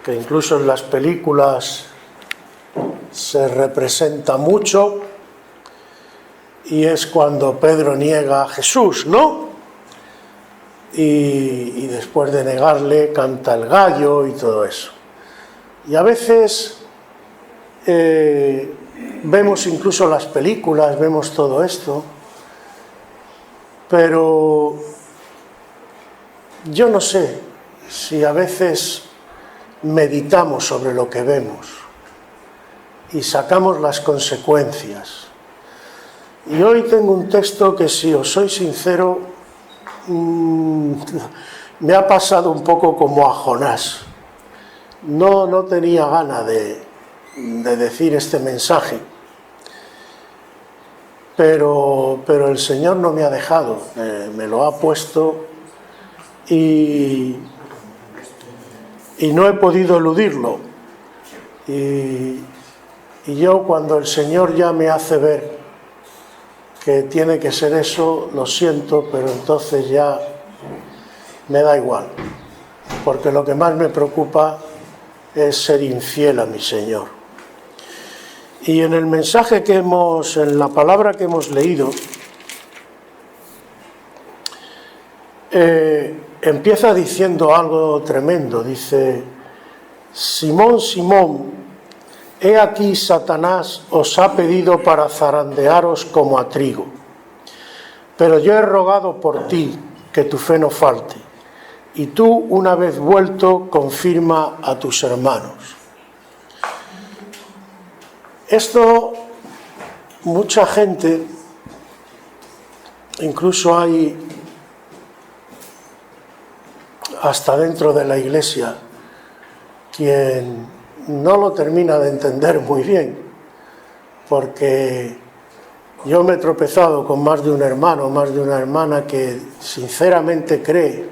que incluso en las películas se representa mucho, y es cuando Pedro niega a Jesús, ¿no? Y después de negarle canta el gallo y todo eso. Y a veces vemos incluso las películas, vemos todo esto, pero yo no sé si a veces meditamos sobre lo que vemos y sacamos las consecuencias. Y hoy tengo un texto que, si os soy sincero, me ha pasado un poco como a Jonás. No tenía ganas de decir este mensaje, pero el Señor no me ha dejado, me lo ha puesto y no he podido eludirlo. Y yo, cuando el Señor ya me hace ver que tiene que ser eso, lo siento, pero entonces ya me da igual, porque lo que más me preocupa es ser infiel a mi Señor. Y en el mensaje en la palabra que hemos leído, empieza diciendo algo tremendo. Dice: Simón, Simón, he aquí Satanás os ha pedido para zarandearos como a trigo, pero yo he rogado por ti que tu fe no falte, y tú, una vez vuelto, confirma a tus hermanos. Esto, mucha gente, incluso hay hasta dentro de la Iglesia, quien no lo termina de entender muy bien, porque yo me he tropezado con más de un hermano, más de una hermana que sinceramente cree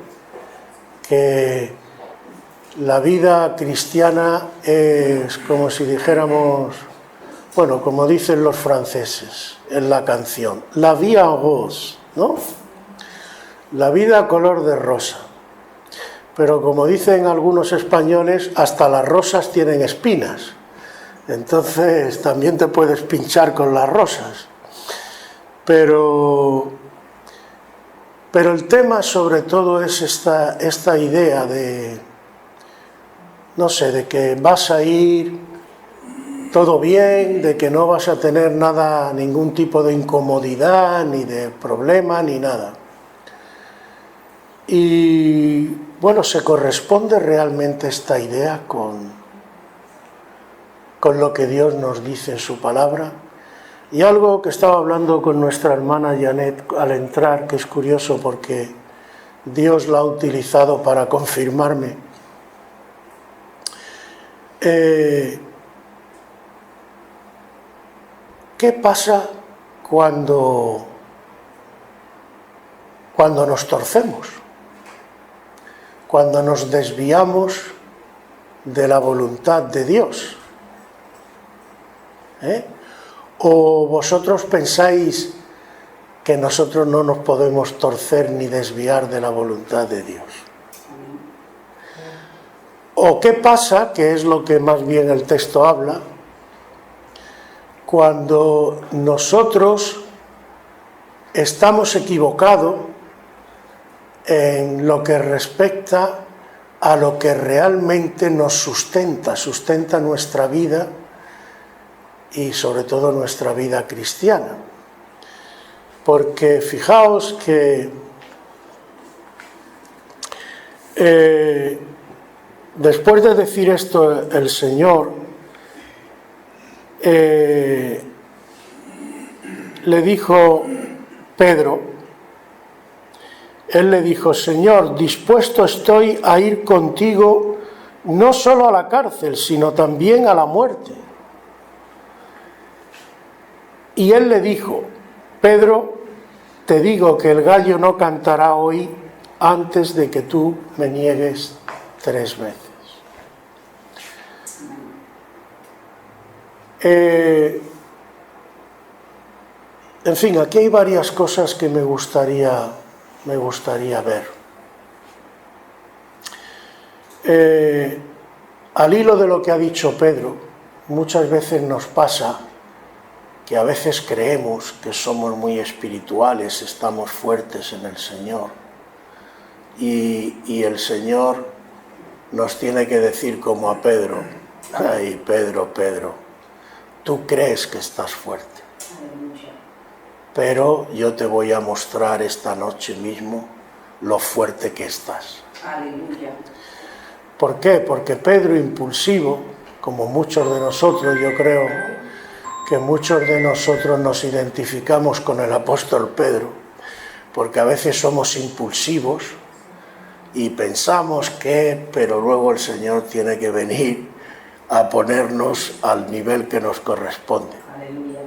que la vida cristiana es como si dijéramos, bueno, como dicen los franceses en la canción, la vie en rose, ¿no? La vida color de rosa. Pero como dicen algunos españoles, hasta las rosas tienen espinas. Entonces también te puedes pinchar con las rosas. Pero el tema sobre todo es esta idea de, no sé, de que vas a ir todo bien, de que no vas a tener nada, ningún tipo de incomodidad, ni de problema, ni nada. Y bueno, ¿se corresponde realmente esta idea con lo que Dios nos dice en su palabra? Y algo que estaba hablando con nuestra hermana Janet al entrar, que es curioso porque Dios la ha utilizado para confirmarme. ¿Qué pasa cuando nos torcemos? Cuando nos desviamos de la voluntad de Dios. ¿O vosotros pensáis que nosotros no nos podemos torcer ni desviar de la voluntad de Dios? ¿O qué pasa, que es lo que más bien el texto habla, cuando nosotros estamos equivocados en lo que respecta a lo que realmente nos sustenta nuestra vida y sobre todo nuestra vida cristiana? Porque fijaos que después de decir esto el Señor le dijo Pedro, él le dijo: Señor, dispuesto estoy a ir contigo no solo a la cárcel, sino también a la muerte. Y él le dijo: Pedro, te digo que el gallo no cantará hoy antes de que tú me niegues 3 veces. En fin, aquí hay varias cosas que me gustaría ver. Al hilo de lo que ha dicho Pedro, muchas veces nos pasa que a veces creemos que somos muy espirituales, estamos fuertes en el Señor, y el Señor nos tiene que decir como a Pedro: ay, Pedro, Pedro, tú crees que estás fuerte, pero yo te voy a mostrar esta noche mismo lo fuerte que estás. Aleluya. ¿Por qué? Porque Pedro, impulsivo, como muchos de nosotros, yo creo que muchos de nosotros nos identificamos con el apóstol Pedro, porque a veces somos impulsivos y pensamos que, pero luego el Señor tiene que venir a ponernos al nivel que nos corresponde. Aleluya.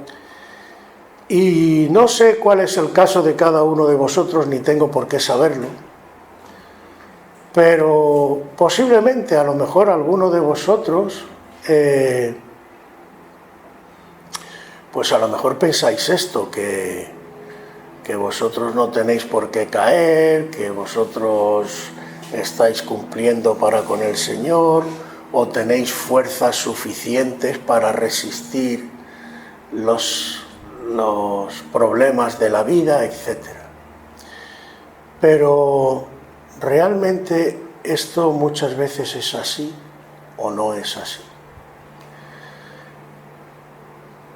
Y no sé cuál es el caso de cada uno de vosotros, ni tengo por qué saberlo, pero posiblemente, a lo mejor, alguno de vosotros, pues a lo mejor pensáis esto, que vosotros no tenéis por qué caer, que vosotros estáis cumpliendo para con el Señor, o tenéis fuerzas suficientes para resistir los problemas de la vida, etc. Pero ¿realmente esto muchas veces es así o no es así?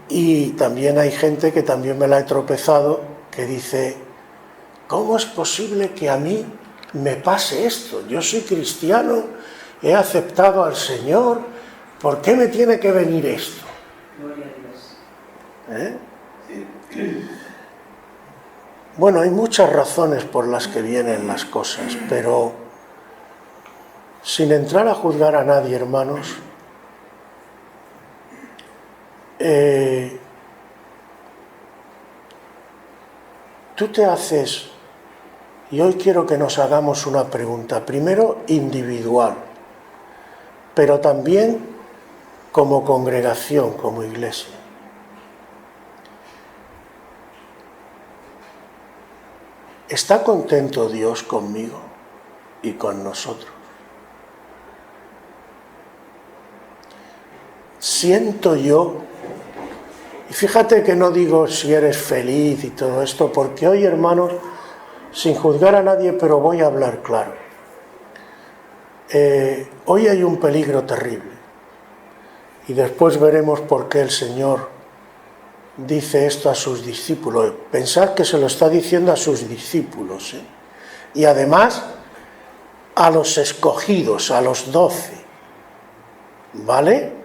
Y también hay gente que también me la he tropezado, que dice: ¿cómo es posible que a mí me pase esto? Yo soy cristiano, he aceptado al Señor, ¿por qué me tiene que venir esto? Gloria a Dios. Bueno, hay muchas razones por las que vienen las cosas, pero sin entrar a juzgar a nadie, hermanos, tú te haces, y hoy quiero que nos hagamos una pregunta, primero individual, pero también como congregación, como iglesia. ¿Está contento Dios conmigo y con nosotros? ¿Siento yo? Y fíjate que no digo si eres feliz y todo esto, porque hoy, hermanos, sin juzgar a nadie, pero voy a hablar claro. Hoy hay un peligro terrible, y después veremos por qué el Señor dice esto a sus discípulos. Pensad que se lo está diciendo a sus discípulos, y además a los escogidos, a los 12, ¿vale?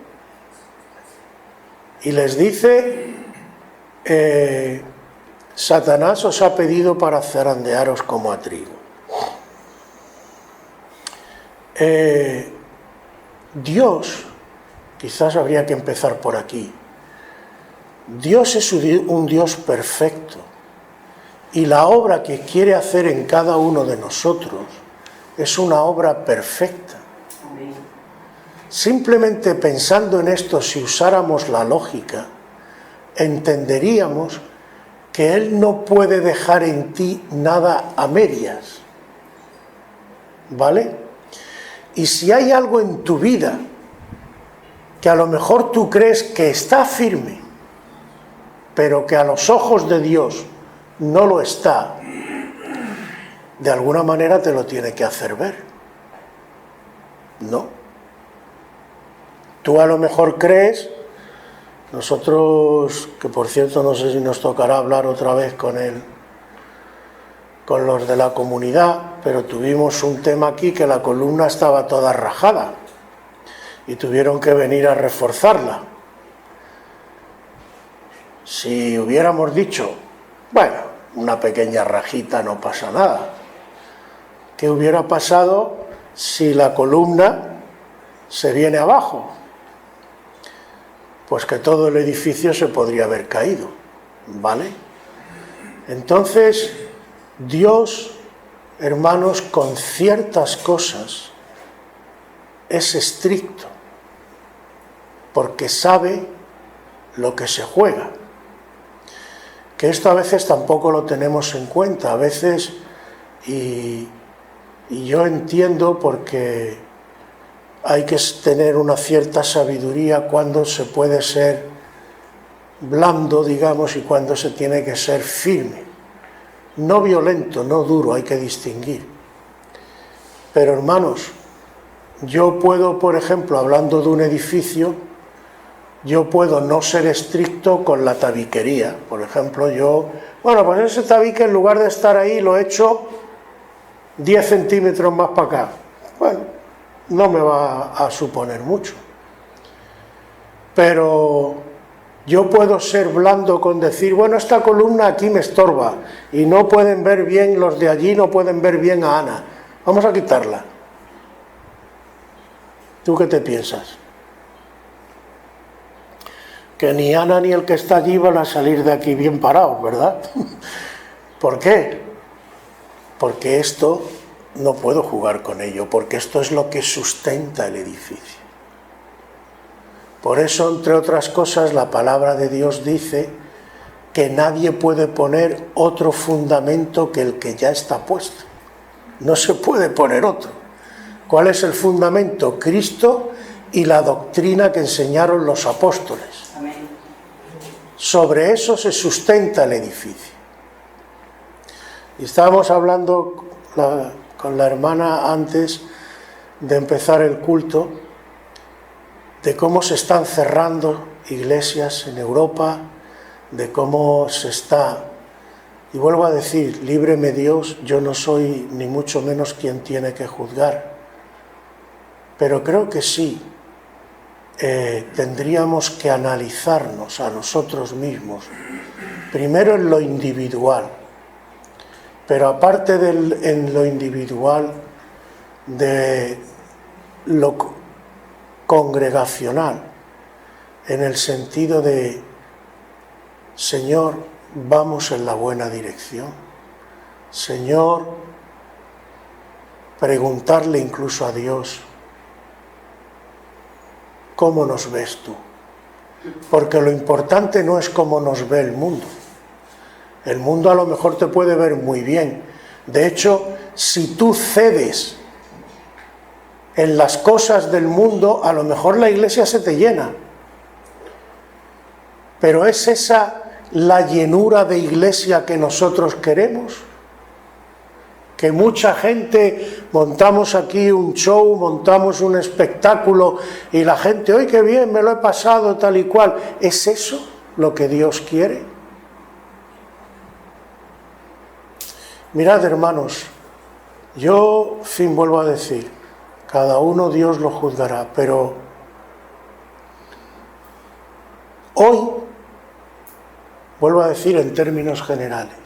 Y les dice: Satanás os ha pedido para zarandearos como a trigo. Dios, quizás habría que empezar por aquí, Dios es un Dios perfecto, y la obra que quiere hacer en cada uno de nosotros es una obra perfecta. Amén. Simplemente pensando en esto, si usáramos la lógica, entenderíamos que Él no puede dejar en ti nada a medias, ¿vale? Y si hay algo en tu vida que a lo mejor tú crees que está firme, pero que a los ojos de Dios no lo está, de alguna manera te lo tiene que hacer ver, ¿no? Tú a lo mejor crees, nosotros, que por cierto no sé si nos tocará hablar otra vez con los de la comunidad, pero tuvimos un tema aquí que la columna estaba toda rajada y tuvieron que venir a reforzarla. Si hubiéramos dicho, bueno, una pequeña rajita, no pasa nada, ¿qué hubiera pasado si la columna se viene abajo? Pues que todo el edificio se podría haber caído, ¿vale? Entonces, Dios, hermanos, con ciertas cosas es estricto, porque sabe lo que se juega. Que esto a veces tampoco lo tenemos en cuenta, a veces, y yo entiendo, porque hay que tener una cierta sabiduría cuando se puede ser blando, digamos, y cuando se tiene que ser firme. No violento, no duro, hay que distinguir. Pero hermanos, yo puedo, por ejemplo, hablando de un edificio, yo puedo no ser estricto con la tabiquería. Por ejemplo, bueno, pues ese tabique en lugar de estar ahí lo he hecho 10 centímetros más para acá. Bueno, no me va a suponer mucho. Pero yo puedo ser blando con decir, bueno, esta columna aquí me estorba y no pueden ver bien, los de allí no pueden ver bien a Ana. Vamos a quitarla. ¿Tú qué te piensas? Que ni Ana ni el que está allí van a salir de aquí bien parados, ¿verdad? ¿Por qué? Porque esto no puedo jugar con ello, porque esto es lo que sustenta el edificio. Por eso, entre otras cosas, la palabra de Dios dice que nadie puede poner otro fundamento que el que ya está puesto. No se puede poner otro. ¿Cuál es el fundamento? Cristo y la doctrina que enseñaron los apóstoles. Amén. Sobre eso se sustenta el edificio. Y estábamos hablando con la hermana antes de empezar el culto de cómo se están cerrando iglesias en Europa, de cómo se está, y vuelvo a decir, líbreme Dios, yo no soy ni mucho menos quien tiene que juzgar, pero creo que sí, tendríamos que analizarnos a nosotros mismos, primero en lo individual, pero aparte en lo individual, de lo congregacional, en el sentido de, Señor, vamos en la buena dirección. Señor, preguntarle incluso a Dios, ¿cómo nos ves tú? Porque lo importante no es cómo nos ve el mundo. El mundo a lo mejor te puede ver muy bien. De hecho, si tú cedes en las cosas del mundo, a lo mejor la iglesia se te llena. Pero ¿es esa la llenura de iglesia que nosotros queremos? Que mucha gente montamos aquí un show, montamos un espectáculo y la gente, ¡ay, qué bien, me lo he pasado tal y cual! ¿Es eso lo que Dios quiere? Mirad, hermanos, yo, vuelvo a decir, cada uno Dios lo juzgará, pero hoy, vuelvo a decir en términos generales,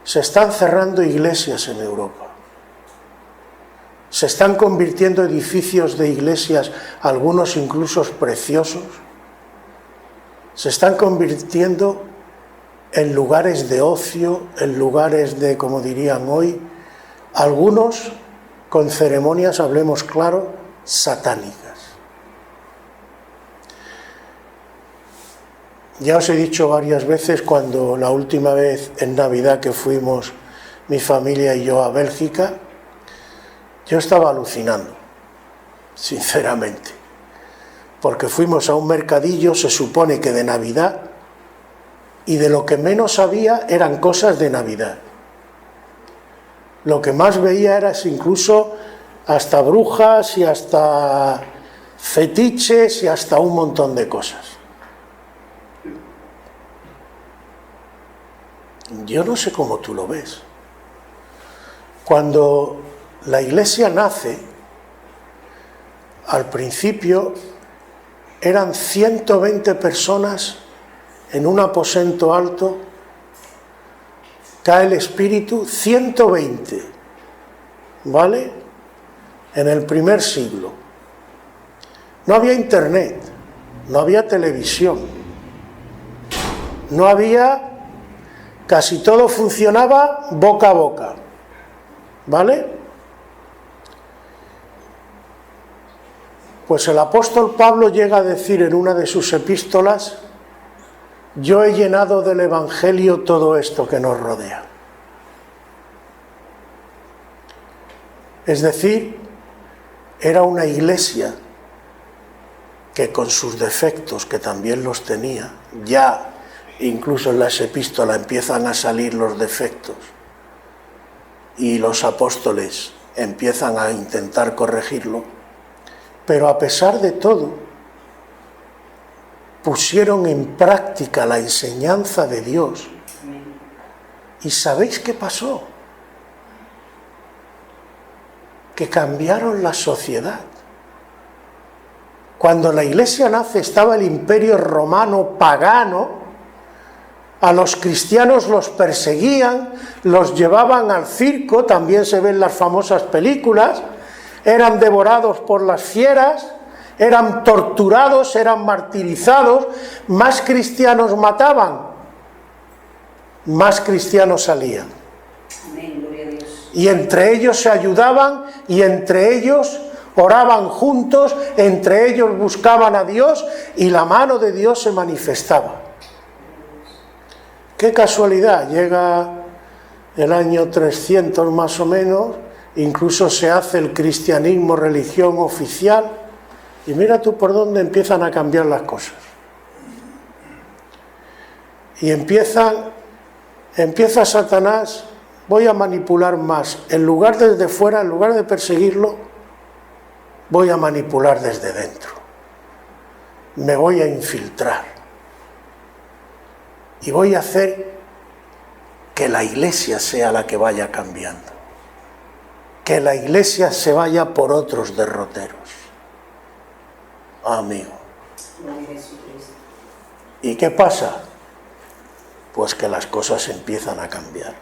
se están cerrando iglesias en Europa. Se están convirtiendo edificios de iglesias, algunos incluso preciosos. Se están convirtiendo en lugares de ocio, en lugares de, como dirían hoy, algunos con ceremonias, hablemos claro, satánicas. Ya os he dicho varias veces, cuando la última vez en Navidad que fuimos mi familia y yo a Bélgica, yo estaba alucinando, sinceramente, porque fuimos a un mercadillo, se supone que de Navidad, y de lo que menos había eran cosas de Navidad. Lo que más veía era incluso hasta brujas y hasta fetiches y hasta un montón de cosas. Yo no sé cómo tú lo ves. Cuando la iglesia nace, al principio eran 120 personas en un aposento alto, cae el Espíritu, 120, ¿vale? En el primer siglo. No había internet, no había televisión, no había... Casi todo funcionaba boca a boca, ¿vale? Pues el apóstol Pablo llega a decir en una de sus epístolas, yo he llenado del Evangelio todo esto que nos rodea. Es decir, era una iglesia que con sus defectos, que también los tenía, ya incluso en las epístolas empiezan a salir los defectos y los apóstoles empiezan a intentar corregirlo, pero a pesar de todo pusieron en práctica la enseñanza de Dios. ¿Y sabéis qué pasó? Que cambiaron la sociedad. Cuando la iglesia nace estaba el imperio romano pagano, a los cristianos los perseguían, los llevaban al circo, también se ven las famosas películas, eran devorados por las fieras, eran torturados, eran martirizados, más cristianos mataban, más cristianos salían. Amén, gloria a Dios. Y entre ellos se ayudaban y entre ellos oraban juntos, entre ellos buscaban a Dios y la mano de Dios se manifestaba. Qué casualidad, llega el año 300 más o menos, incluso se hace el cristianismo religión oficial y mira tú por dónde empiezan a cambiar las cosas. Y empieza Satanás, voy a manipular más, en lugar desde fuera, en lugar de perseguirlo, voy a manipular desde dentro, me voy a infiltrar y voy a hacer que la iglesia sea la que vaya cambiando, que la iglesia se vaya por otros derroteros. Amigo. ¿Y qué pasa? Pues que las cosas empiezan a cambiar.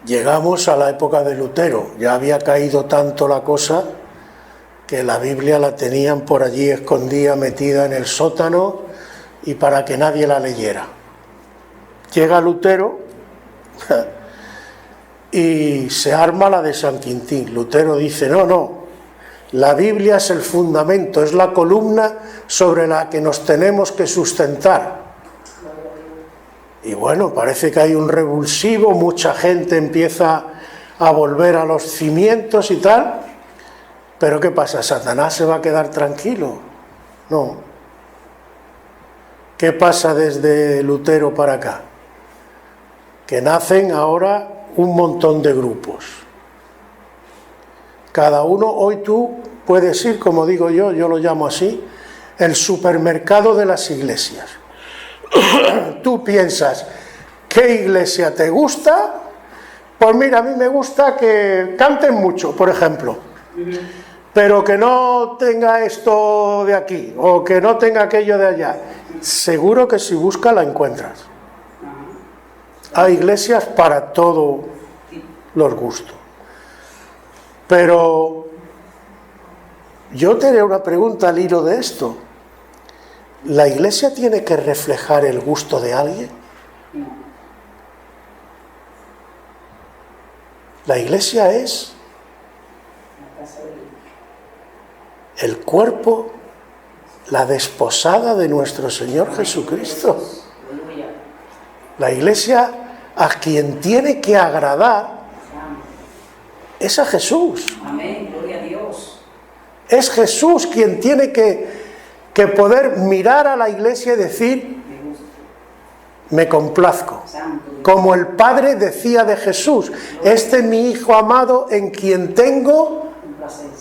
Llegamos a la época de Lutero, ya había caído tanto la cosa que la Biblia la tenían por allí escondida, metida en el sótano y para que nadie la leyera. Llega Lutero y se arma la de San Quintín. Lutero dice, no, la Biblia es el fundamento, es la columna sobre la que nos tenemos que sustentar. Y bueno, parece que hay un revulsivo, mucha gente empieza a volver a los cimientos y tal, pero ¿qué pasa? ¿Satanás se va a quedar tranquilo? No. ¿Qué pasa desde Lutero para acá? Que nacen ahora un montón de grupos. Cada uno, hoy tú puedes ir, como digo yo lo llamo así, el supermercado de las iglesias. Tú piensas, ¿qué iglesia te gusta? Pues mira, a mí me gusta que canten mucho, por ejemplo, pero que no tenga esto de aquí, o que no tenga aquello de allá. Seguro que si buscas la encuentras. Hay iglesias para todos los gustos. Pero yo te haré una pregunta al hilo de esto. ¿La iglesia tiene que reflejar el gusto de alguien? La iglesia es el cuerpo, la desposada de nuestro Señor Jesucristo. La iglesia a quien tiene que agradar es a Jesús. Amén, gloria a Dios. Es Jesús quien tiene que poder mirar a la iglesia y decir, me complazco. Como el Padre decía de Jesús, este es mi Hijo amado en quien tengo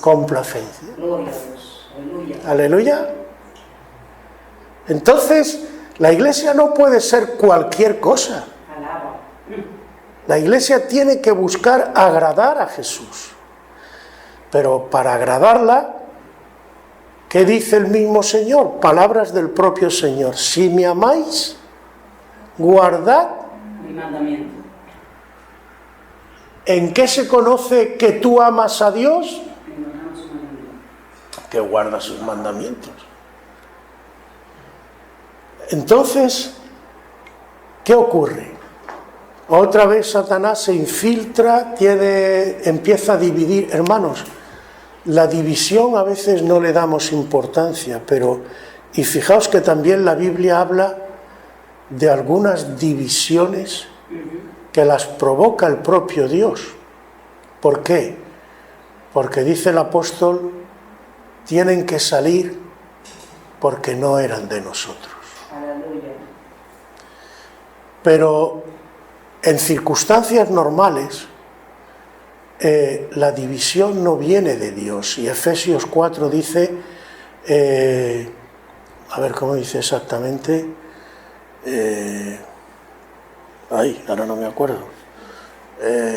complacencia. Gloria a Dios. Aleluya. Aleluya. Entonces, la iglesia no puede ser cualquier cosa. Alaba. La iglesia tiene que buscar agradar a Jesús. Pero para agradarla, ¿qué dice el mismo Señor? Palabras del propio Señor. Si me amáis, guardad. Mi mandamiento. ¿En qué se conoce que tú amas a Dios? Que guarda sus mandamientos. Entonces, ¿qué ocurre? Otra vez Satanás se infiltra, empieza a dividir. Hermanos, la división a veces no le damos importancia, y fijaos que también la Biblia habla de algunas divisiones que las provoca el propio Dios. ¿Por qué? porque dice el apóstol, tienen que salir porque no eran de nosotros. Aleluya. Pero en circunstancias normales, la división no viene de Dios. Y Efesios 4 dice, a ver cómo dice exactamente, ahora no me acuerdo,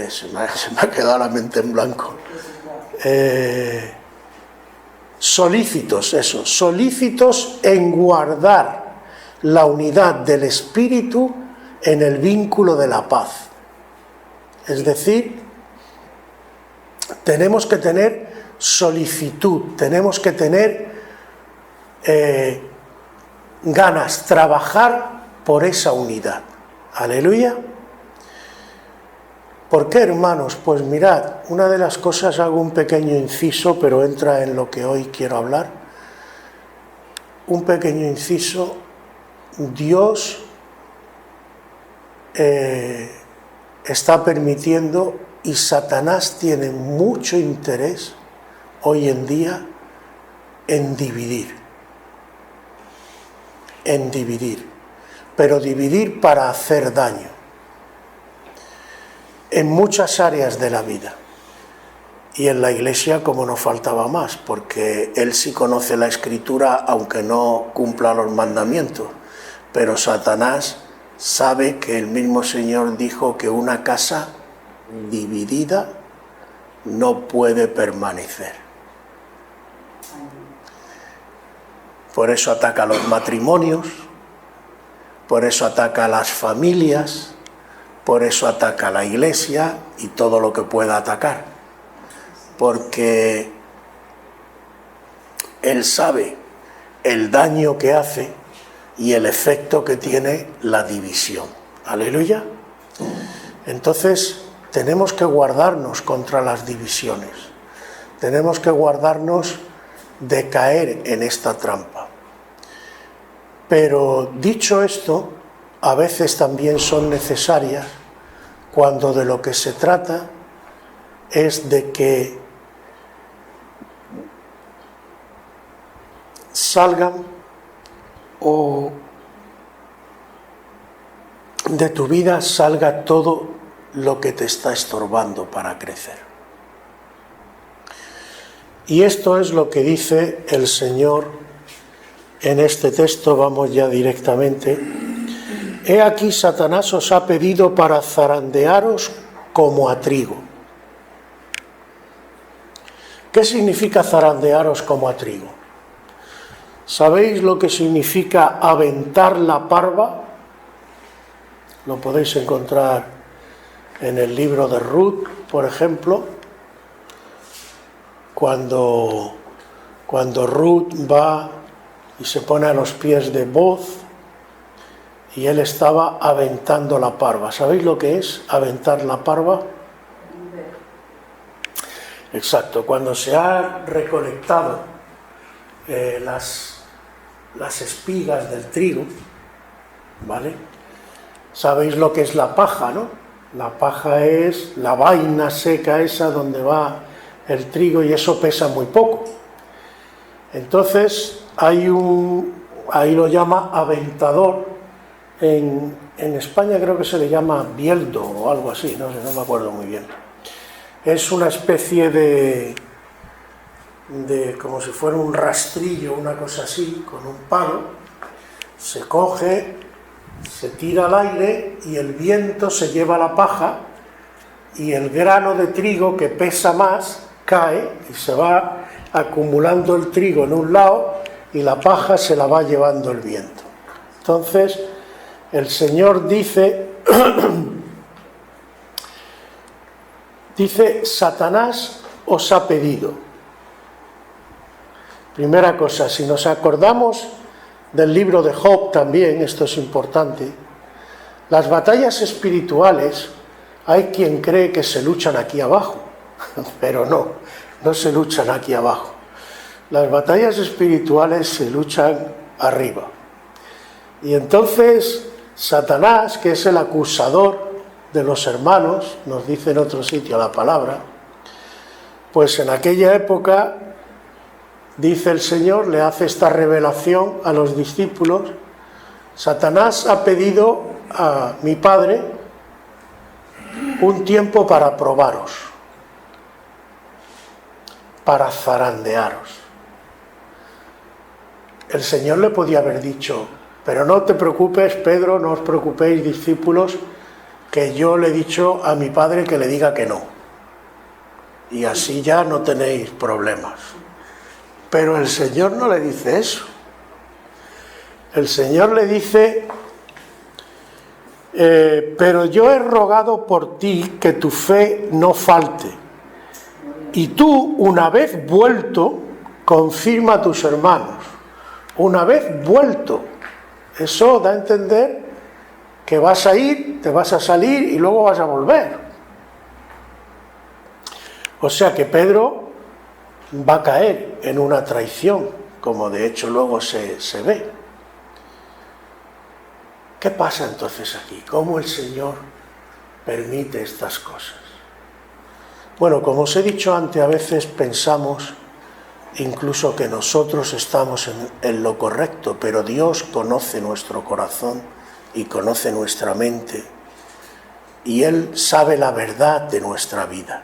se me ha quedado la mente en blanco. Solícitos en guardar la unidad del Espíritu en el vínculo de la paz. Es decir, tenemos que tener solicitud, tenemos que tener ganas, trabajar por esa unidad. Aleluya. ¿Por qué, hermanos? Pues mirad, una de las cosas, hago un pequeño inciso, pero entra en lo que hoy quiero hablar. Un pequeño inciso. Dios está permitiendo, y Satanás tiene mucho interés hoy en día en dividir, pero dividir para hacer daño en muchas áreas de la vida. Y en la Iglesia, como no faltaba más, porque él sí conoce la Escritura, aunque no cumpla los mandamientos, pero Satanás sabe que el mismo Señor dijo que una casa dividida no puede permanecer. Por eso ataca a los matrimonios, por eso ataca a las familias, por eso ataca a la Iglesia y todo lo que pueda atacar. Porque él sabe el daño que hace y el efecto que tiene la división. Aleluya. Entonces tenemos que guardarnos contra las divisiones. Tenemos que guardarnos de caer en esta trampa. Pero dicho esto, a veces también son necesarias cuando de lo que se trata es de que salgan o de tu vida salga todo lo que te está estorbando para crecer. Y esto es lo que dice el Señor en este texto. Vamos ya directamente. He aquí Satanás os ha pedido para zarandearos como a trigo. ¿Qué significa zarandearos como a trigo? ¿Sabéis lo que significa aventar la parva? Lo podéis encontrar en el libro de Ruth, por ejemplo, cuando Ruth va y se pone a los pies de Booz y él estaba aventando la parva. ¿Sabéis lo que es aventar la parva? Exacto, cuando se ha recolectado las espigas del trigo, ¿vale? Sabéis lo que es la paja, ¿no? La paja es la vaina seca esa donde va el trigo y eso pesa muy poco. Entonces ahí lo llama aventador. En España creo que se le llama bieldo o algo así, no sé, no me acuerdo muy bien. Es una especie de como si fuera un rastrillo, una cosa así, con un palo, se coge, se tira al aire y el viento se lleva la paja y el grano de trigo que pesa más cae y se va acumulando el trigo en un lado y la paja se la va llevando el viento. Entonces el Señor dice Satanás os ha pedido. Primera cosa, si nos acordamos del libro de Job también, esto es importante, las batallas espirituales hay quien cree que se luchan aquí abajo, pero no se luchan aquí abajo. Las batallas espirituales se luchan arriba. Y entonces Satanás, que es el acusador de los hermanos, nos dice en otro sitio la palabra, Pues en aquella época, dice el Señor, le hace esta revelación a los discípulos: Satanás ha pedido a mi Padre un tiempo para probaros, para zarandearos. El Señor le podía haber dicho: pero no te preocupes, Pedro, no os preocupéis, discípulos, que yo le he dicho a mi Padre que le diga que no. Y así ya no tenéis problemas. Pero el Señor no le dice eso. El Señor le dice: pero yo he rogado por ti que tu fe no falte. Y tú, una vez vuelto, confirma a tus hermanos. Una vez vuelto. Eso da a entender que vas a ir, te vas a salir y luego vas a volver. O sea que Pedro va a caer en una traición, como de hecho luego se ve. ¿Qué pasa entonces aquí? ¿Cómo el Señor permite estas cosas? Bueno, como os he dicho antes, a veces pensamos incluso que nosotros estamos en lo correcto, pero Dios conoce nuestro corazón y conoce nuestra mente, y Él sabe la verdad de nuestra vida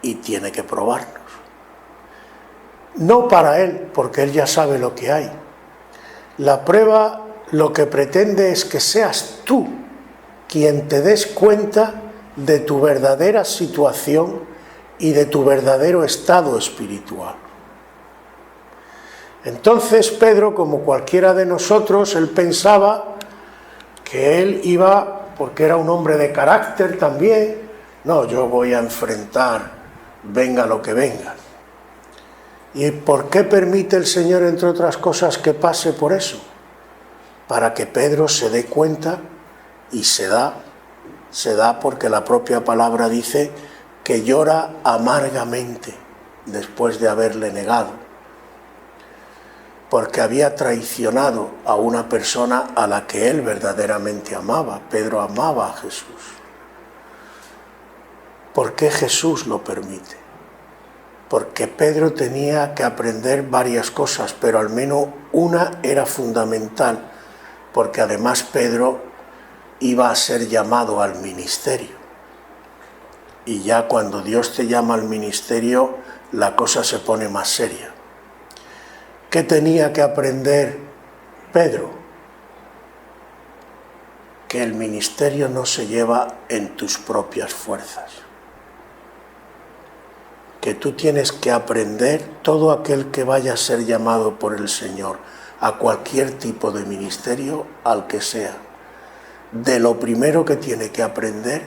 y tiene que probarnos. No para Él, porque Él ya sabe lo que hay. La prueba lo que pretende es que seas tú quien te des cuenta de tu verdadera situación y de tu verdadero estado espiritual. Entonces Pedro, como cualquiera de nosotros, él pensaba que él iba, porque era un hombre de carácter también, no, yo voy a enfrentar, venga lo que venga. ¿Y por qué permite el Señor, entre otras cosas, que pase por eso? Para que Pedro se dé cuenta, y se da porque la propia palabra dice que llora amargamente después de haberle negado, porque había traicionado a una persona a la que él verdaderamente amaba. Pedro amaba a Jesús. ¿Por qué Jesús lo permite? Porque Pedro tenía que aprender varias cosas, pero al menos una era fundamental, porque además Pedro iba a ser llamado al ministerio. Y ya cuando Dios te llama al ministerio, la cosa se pone más seria. ¿Qué tenía que aprender Pedro? Que el ministerio no se lleva en tus propias fuerzas. Que tú tienes que aprender, todo aquel que vaya a ser llamado por el Señor a cualquier tipo de ministerio, al que sea, de lo primero que tiene que aprender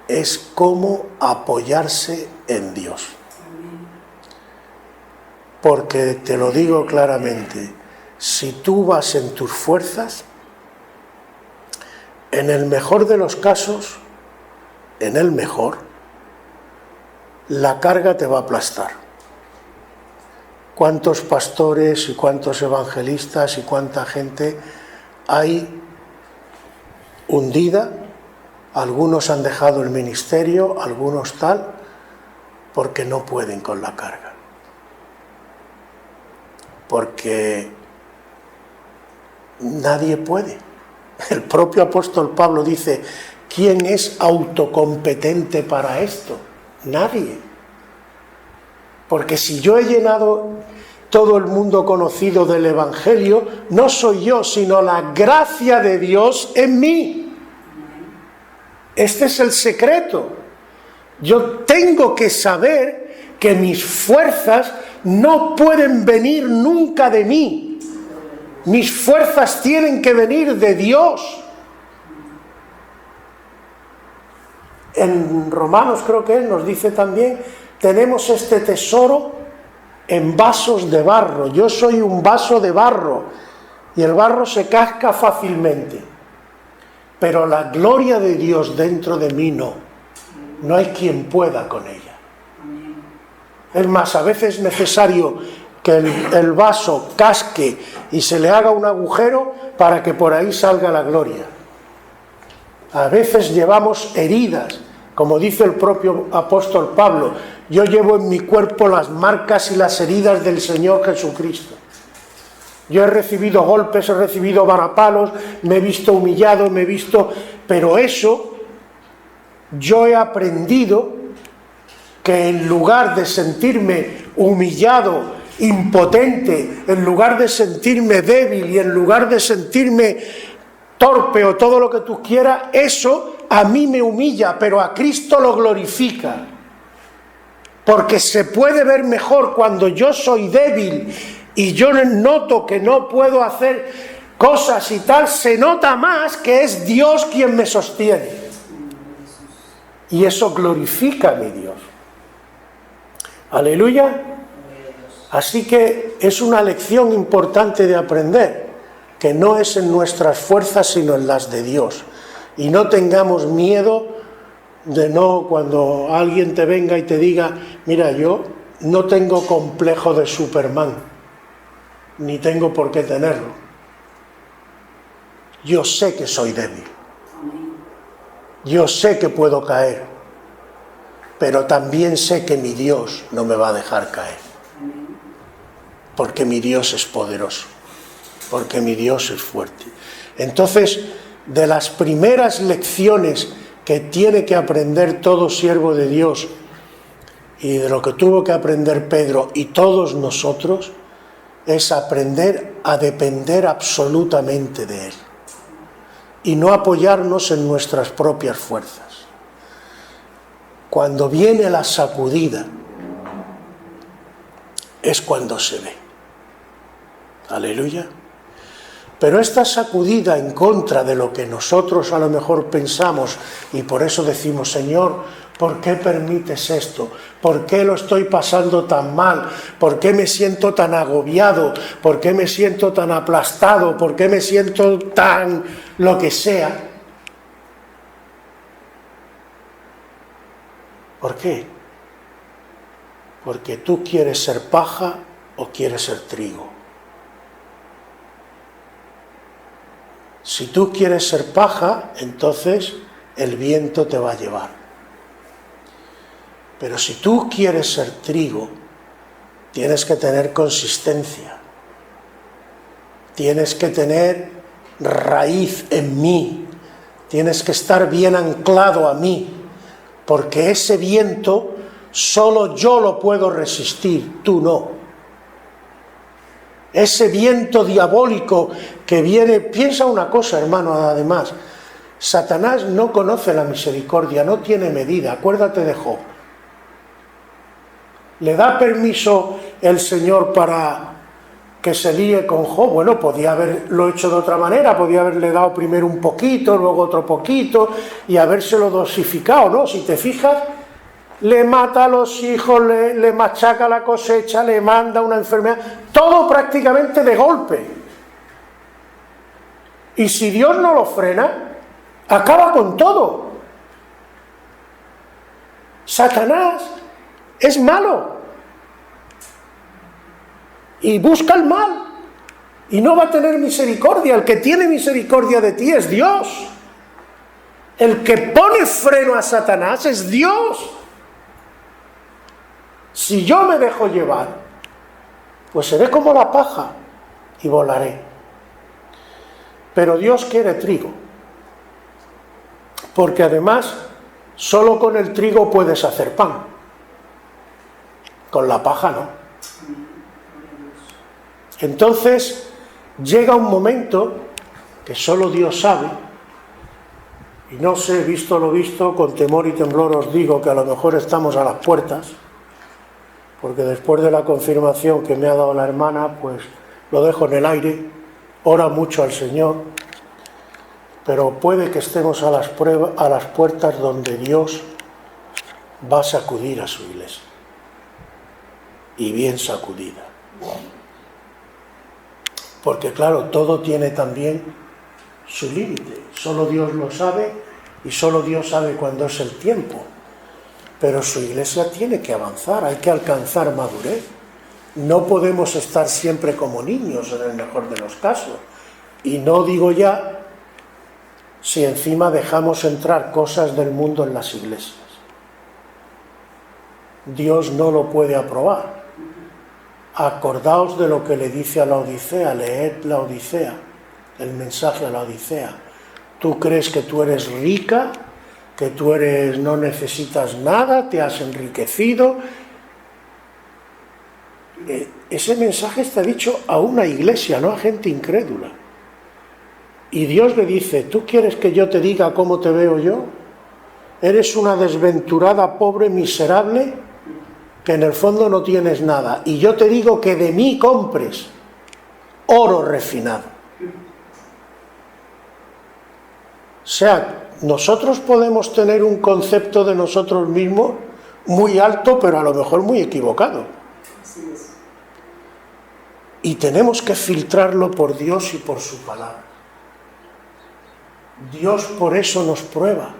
es cómo apoyarse en Dios. Porque te lo digo claramente, si tú vas en tus fuerzas, en el mejor de los casos, en el mejor, la carga te va a aplastar. ¿Cuántos pastores y cuántos evangelistas y cuánta gente hay hundida? Algunos han dejado el ministerio, algunos tal, porque no pueden con la carga. Porque nadie puede. El propio apóstol Pablo dice: ¿quién es autocompetente para esto? Nadie. Porque si yo he llenado todo el mundo conocido del Evangelio, no soy yo, sino la gracia de Dios en mí. Este es el secreto. Yo tengo que saber que mis fuerzas no pueden venir nunca de mí. Mis fuerzas tienen que venir de Dios. En Romanos creo que nos dice también: tenemos este tesoro en vasos de barro. Yo soy un vaso de barro y el barro se casca fácilmente. Pero la gloria de Dios dentro de mí no hay quien pueda con ella. Es más, a veces es necesario que el vaso casque y se le haga un agujero para que por ahí salga la gloria. A veces llevamos heridas Como dice el propio apóstol Pablo, yo llevo en mi cuerpo las marcas y las heridas del Señor Jesucristo. Yo he recibido golpes, he recibido varapalos, me he visto humillado, pero eso, yo he aprendido que en lugar de sentirme humillado, impotente, en lugar de sentirme débil y en lugar de sentirme torpe o todo lo que tú quieras, eso a mí me humilla, pero a Cristo lo glorifica. Porque se puede ver mejor cuando yo soy débil y yo noto que no puedo hacer cosas y tal, se nota más que es Dios quien me sostiene. Y eso glorifica a mi Dios. Aleluya. Así que es una lección importante de aprender, que no es en nuestras fuerzas sino en las de Dios. Y no tengamos miedo de cuando alguien te venga y te diga, mira, yo no tengo complejo de Superman, ni tengo por qué tenerlo. Yo sé que soy débil. Yo sé que puedo caer, pero también sé que mi Dios no me va a dejar caer. Porque mi Dios es poderoso, porque mi Dios es fuerte. Entonces, de las primeras lecciones que tiene que aprender todo siervo de Dios, y de lo que tuvo que aprender Pedro y todos nosotros, es aprender a depender absolutamente de Él y no apoyarnos en nuestras propias fuerzas. Cuando viene la sacudida es cuando se ve. Aleluya. Pero esta sacudida en contra de lo que nosotros a lo mejor pensamos, y por eso decimos, Señor, ¿por qué permites esto? ¿Por qué lo estoy pasando tan mal? ¿Por qué me siento tan agobiado? ¿Por qué me siento tan aplastado? ¿Por qué me siento tan lo que sea? ¿Por qué? Porque tú quieres ser paja o quieres ser trigo. Si tú quieres ser paja, entonces el viento te va a llevar. Pero si tú quieres ser trigo, tienes que tener consistencia. Tienes que tener raíz en mí. Tienes que estar bien anclado a mí. Porque ese viento solo yo lo puedo resistir, tú no. Ese viento diabólico que viene, piensa una cosa, hermano, además, Satanás no conoce la misericordia, no tiene medida, acuérdate de Job. ¿Le da permiso el Señor para que se líe con Job? Bueno, podía haberlo hecho de otra manera, podía haberle dado primero un poquito, luego otro poquito, y habérselo dosificado, ¿no? Si te fijas, le mata a los hijos, le machaca la cosecha, le manda una enfermedad, todo prácticamente de golpe. Y si Dios no lo frena, acaba con todo. Satanás es malo y busca el mal y no va a tener misericordia. El que tiene misericordia de ti es Dios. El que pone freno a Satanás es Dios. Si yo me dejo llevar, pues seré como la paja y volaré. Pero Dios quiere trigo, porque además solo con el trigo puedes hacer pan, con la paja no. Entonces llega un momento que solo Dios sabe, y no sé, visto lo visto, con temor y temblor os digo que a lo mejor estamos a las puertas, porque después de la confirmación que me ha dado la hermana, pues lo dejo en el aire, ora mucho al Señor, pero puede que estemos a las puertas donde Dios va a sacudir a su iglesia, y bien sacudida. Porque claro, todo tiene también su límite, solo Dios lo sabe, y solo Dios sabe cuándo es el tiempo. Pero su iglesia tiene que avanzar, hay que alcanzar madurez. No podemos estar siempre como niños en el mejor de los casos. Y no digo ya si encima dejamos entrar cosas del mundo en las iglesias. Dios no lo puede aprobar. Acordaos de lo que le dice a la Odisea, leed la Odisea, el mensaje a la Odisea. Tú crees que tú eres rica, que tú no necesitas nada, te has enriquecido. Ese mensaje está dicho a una iglesia, no a gente incrédula. Y Dios le dice, ¿tú quieres que yo te diga cómo te veo yo? Eres una desventurada, pobre, miserable, que en el fondo no tienes nada. Y yo te digo que de mí compres oro refinado. O sea, nosotros podemos tener un concepto de nosotros mismos muy alto, pero a lo mejor muy equivocado. Así es. Y tenemos que filtrarlo por Dios y por su palabra. Dios por eso nos prueba,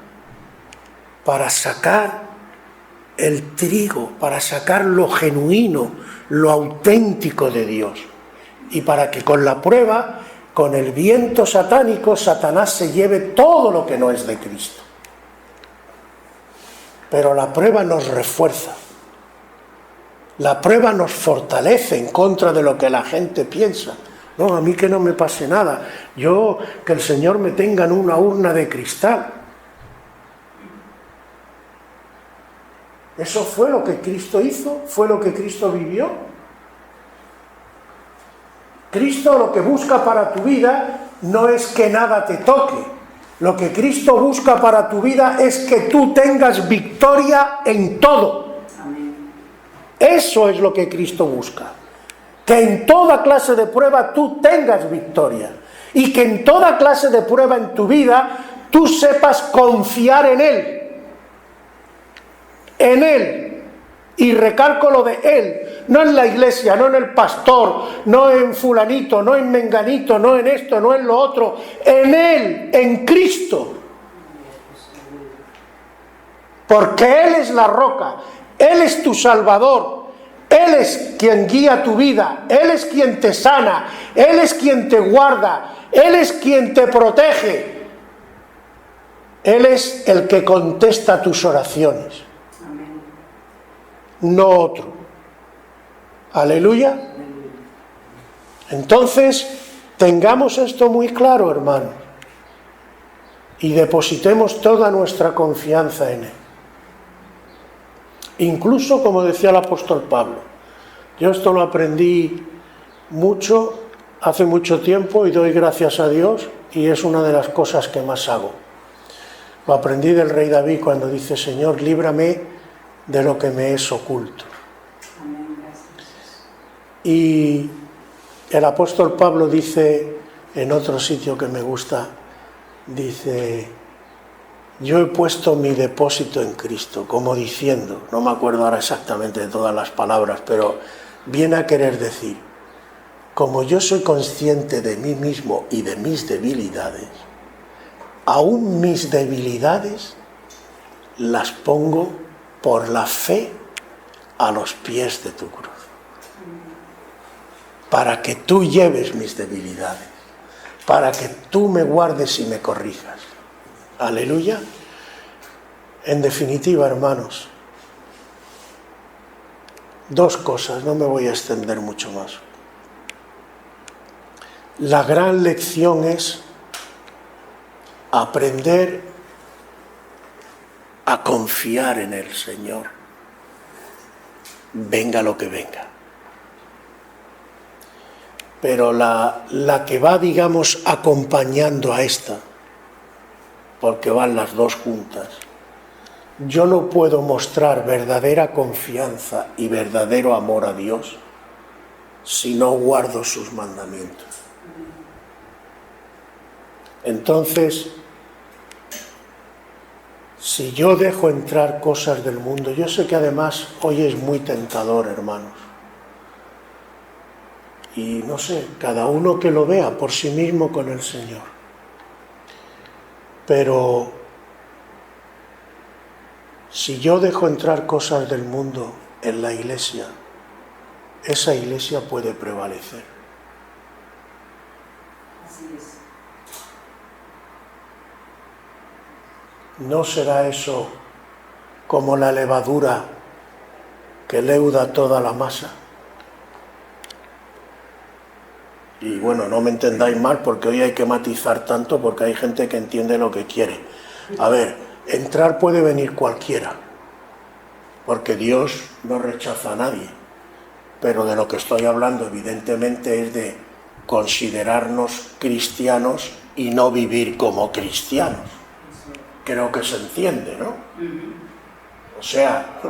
para sacar el trigo, para sacar lo genuino, lo auténtico de Dios. Y para que con la prueba, con el viento satánico, Satanás se lleve todo lo que no es de Cristo. Pero la prueba nos refuerza. La prueba nos fortalece en contra de lo que la gente piensa. No, a mí que no me pase nada. Yo, que el Señor me tenga en una urna de cristal. Eso fue lo que Cristo hizo, fue lo que Cristo vivió. Cristo lo que busca para tu vida no es que nada te toque. Lo que Cristo busca para tu vida es que tú tengas victoria en todo. Amén. Eso es lo que Cristo busca. Que en toda clase de prueba tú tengas victoria. Y que en toda clase de prueba en tu vida tú sepas confiar en Él. En Él, y recalco lo de Él, no en la iglesia, no en el pastor, no en fulanito, no en menganito, no en esto, no en lo otro, en Él, en Cristo. Porque Él es la roca, Él es tu Salvador, Él es quien guía tu vida, Él es quien te sana, Él es quien te guarda, Él es quien te protege, Él es el que contesta tus oraciones. No otro. Aleluya. Entonces, tengamos esto muy claro, hermanos, y depositemos toda nuestra confianza en Él. Incluso, como decía el apóstol Pablo, yo esto lo aprendí mucho, hace mucho tiempo, y doy gracias a Dios, y es una de las cosas que más hago. Lo aprendí del rey David cuando dice, Señor, líbrame de lo que me es oculto. Y el apóstol Pablo dice, en otro sitio que me gusta, dice, yo he puesto mi depósito en Cristo, como diciendo, no me acuerdo ahora exactamente de todas las palabras, pero viene a querer decir, como yo soy consciente de mí mismo y de mis debilidades, aún mis debilidades las pongo por la fe a los pies de tu cruz, para que tú lleves mis debilidades, para que tú me guardes y me corrijas. Aleluya. En definitiva, hermanos, dos cosas, no me voy a extender mucho más. La gran lección es aprender a confiar en el Señor, venga lo que venga. Pero la que va, digamos, acompañando a esta, porque van las dos juntas, yo no puedo mostrar verdadera confianza y verdadero amor a Dios si no guardo sus mandamientos. Entonces, si yo dejo entrar cosas del mundo, yo sé que además hoy es muy tentador, hermanos. Y no sé, cada uno que lo vea por sí mismo con el Señor. Pero si yo dejo entrar cosas del mundo en la iglesia, esa iglesia puede prevalecer. Así es. ¿No será eso como la levadura que leuda toda la masa. Y bueno, no me entendáis mal porque hoy hay que matizar tanto porque hay gente que entiende lo que quiere. A ver, entrar puede venir cualquiera, porque Dios no rechaza a nadie, pero de lo que estoy hablando evidentemente es de considerarnos cristianos y no vivir como cristianos. Creo que se entiende, ¿no? O sea,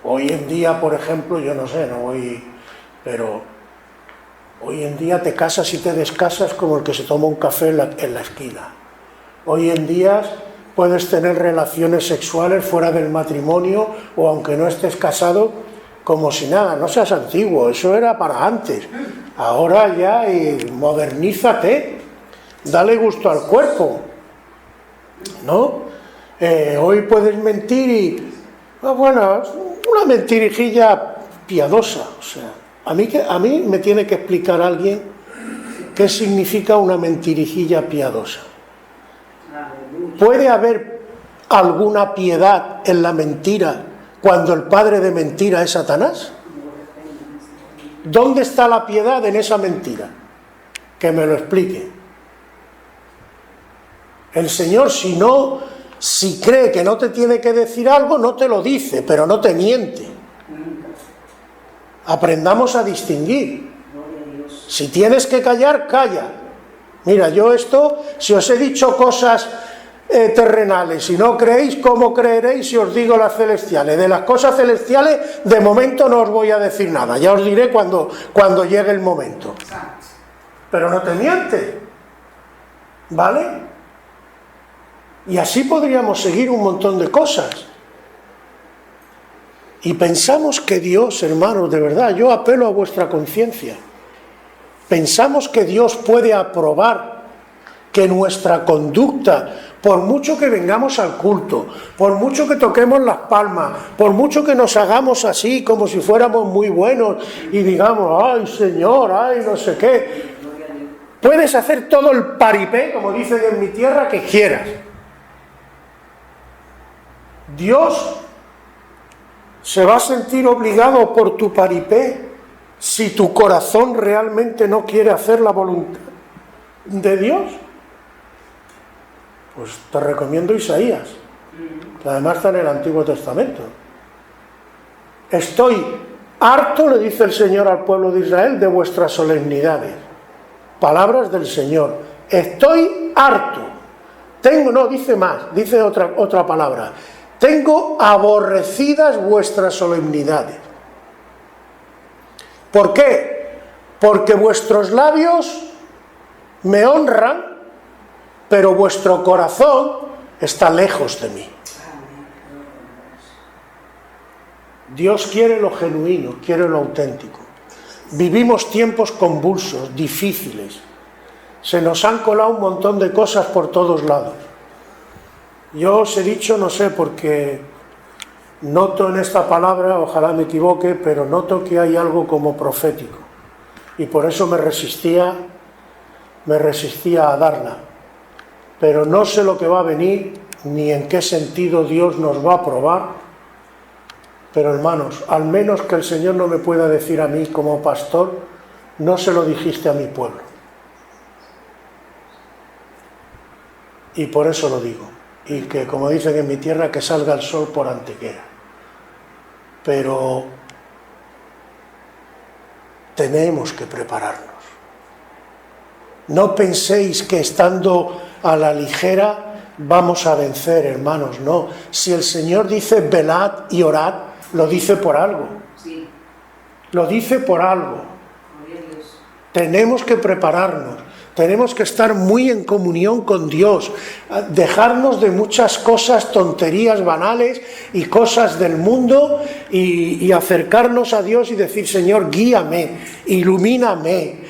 hoy en día, por ejemplo, yo no sé, no voy, pero hoy en día te casas y te descasas como el que se toma un café en la esquina. Hoy en día puedes tener relaciones sexuales fuera del matrimonio o aunque no estés casado, como si nada. No seas antiguo, eso era para antes. Ahora ya modernízate, dale gusto al cuerpo, ¿no? Hoy puedes mentir y, bueno, una mentirijilla piadosa, o sea. A mí me tiene que explicar alguien qué significa una mentirijilla piadosa. ¿Puede haber alguna piedad en la mentira cuando el padre de mentira es Satanás? ¿Dónde está la piedad en esa mentira? Que me lo explique. El Señor, si cree que no te tiene que decir algo, no te lo dice, pero no te miente. Aprendamos a distinguir. Si tienes que callar, calla. Mira, yo si os he dicho cosas terrenales, si no creéis, ¿cómo creeréis si os digo las celestiales? De las cosas celestiales, de momento no os voy a decir nada, ya os diré cuando llegue el momento. Pero no te miente, ¿vale? Y así podríamos seguir un montón de cosas. Y pensamos que Dios, hermanos, de verdad, yo apelo a vuestra conciencia, pensamos que Dios puede aprobar que nuestra conducta, por mucho que vengamos al culto, por mucho que toquemos las palmas, por mucho que nos hagamos así como si fuéramos muy buenos y digamos, ay Señor, ay no sé qué, puedes hacer todo el paripé, como dicen en mi tierra, que quieras. Dios se va a sentir obligado por tu paripé si tu corazón realmente no quiere hacer la voluntad de Dios. Pues te recomiendo Isaías, que además está en el Antiguo Testamento. Estoy harto, le dice el Señor al pueblo de Israel, de vuestras solemnidades. Palabras del Señor. Estoy harto. Dice más, dice otra palabra. Tengo aborrecidas vuestras solemnidades. ¿Por qué? Porque vuestros labios me honran, pero vuestro corazón está lejos de mí. Dios quiere lo genuino, quiere lo auténtico. Vivimos tiempos convulsos, difíciles. Se nos han colado un montón de cosas por todos lados. Yo os he dicho, no sé, porque noto en esta palabra, ojalá me equivoque, pero noto que hay algo como profético. Y por eso me resistía a darla. Pero no sé lo que va a venir, ni en qué sentido Dios nos va a probar. Pero hermanos, al menos que el Señor no me pueda decir a mí como pastor, no se lo dijiste a mi pueblo. Y por eso lo digo. Y que, como dicen en mi tierra, que salga el sol por Antequera. Pero tenemos que prepararnos. No penséis que estando a la ligera vamos a vencer, hermanos, no. Si el Señor dice velad y orad, lo dice por algo. Sí. Lo dice por algo. Tenemos que prepararnos. Tenemos que estar muy en comunión con Dios, dejarnos de muchas cosas, tonterías banales y cosas del mundo y acercarnos a Dios y decir, Señor, guíame, ilumíname,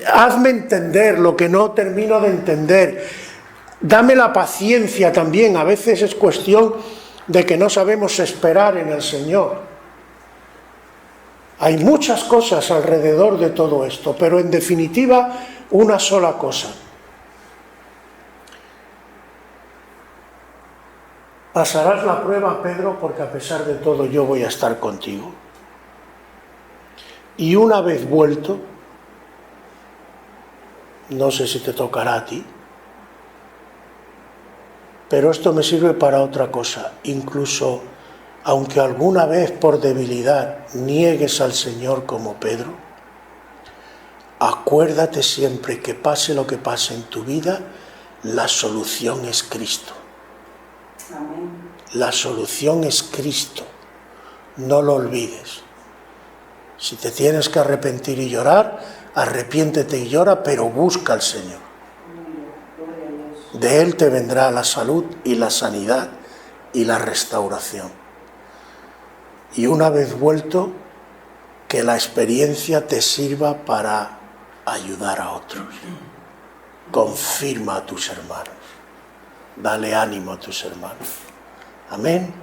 hazme entender lo que no termino de entender, dame la paciencia también. A veces es cuestión de que no sabemos esperar en el Señor. Hay muchas cosas alrededor de todo esto, pero en definitiva, una sola cosa. Pasarás la prueba, Pedro, porque a pesar de todo yo voy a estar contigo. Y una vez vuelto, no sé si te tocará a ti, pero esto me sirve para otra cosa. Incluso, aunque alguna vez por debilidad niegues al Señor como Pedro, acuérdate siempre que pase lo que pase en tu vida, la solución es Cristo. Amén. La solución es Cristo. No lo olvides. Si te tienes que arrepentir y llorar, arrepiéntete y llora, pero busca al Señor. Gloria a Dios. De Él te vendrá la salud y la sanidad y la restauración. Y una vez vuelto, que la experiencia te sirva para ayudar a otros. Confirma a tus hermanos. Dale ánimo a tus hermanos. Amén.